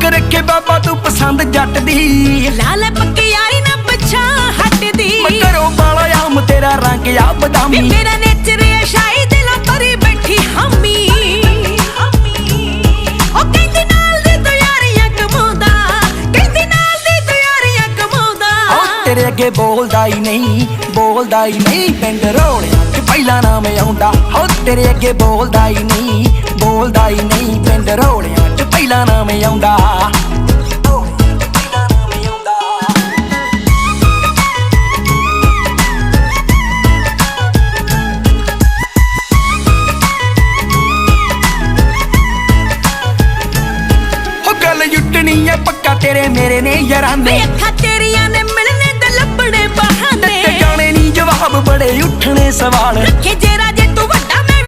ਹੱਕ ਰੱਖੇ ਬਾਬਾ ਤੂੰ ਪਸੰਦ ਜੱਟ ਦੀ। ਲਾਲ ਪੱਕੀ ਯਾਰੀ ਨਾ ਪਿੱਛਾ ਹਟਦੀ। ਮੈਂ ਘਰੋਂ ਬਾਲਾ ਆਮ ਤੇਰਾ ਰੰਗ ਆ ਬਦਾਮੀ। ਮੇਰਾ ਨੇਚਰ ਹੈ ਸ਼ਾਇਦ ਦਿਲੋਂ ਭਰੀ ਬੈਠੀ ਹਾਮੀ। ਉਹ ਕਹਿੰਦੀ ਨਾਲ ਦੀ ਤੂੰ ਯਾਰੀਆਂ ਕਮਾਉਂਦਾ, ਕਹਿੰਦੀ ਨਾਲ ਦੀ ਤੂੰ ਯਾਰੀਆਂ ਕਮਾਉਂਦਾ। ਉਹ ਤੇਰੇ ਅੱਗੇ ਬੋਲਦਾ ਹੀ ਨਹੀਂ, ਬੋਲਦਾ ਹੀ ਨਹੀਂ। ਪਿੰਡ ਰੋਲਿਆਂ 'ਚ ਪਹਿਲਾਂ ਨਾਮ ਆਉਂਦਾ। ਉਹ ਤੇਰੇ ਅੱਗੇ ਬੋਲਦਾ ਹੀ ਨਹੀਂ, ਬੋਲਦਾ ਹੀ ਨਹੀਂ। ਪਿੰਡ ਰੋਲਿਆਂ 'ਚ ਪਹਿਲਾਂ ਨਾਮ ਆਉਂਦਾ। ਜੁੱਟਣੀ ਐ ਪੱਕਾ ਤੇਰੇ ਮੇਰੇ ਨੇ ਯਾਰਾਂ ਨੇ। ਅੱਖਾਂ ਤੇਰੀਆਂ ਨੇ ਮਿਲਣੇ ਤੇ ਲੱਭਣੇ ਬਹਾਨੇ। ਤੇ ਜਾਣੇ ਨਹੀਂ ਜਵਾਬ ਬੜੇ ਉੱਠਣੇ ਸਵਾਲ। ਰੱਖੇ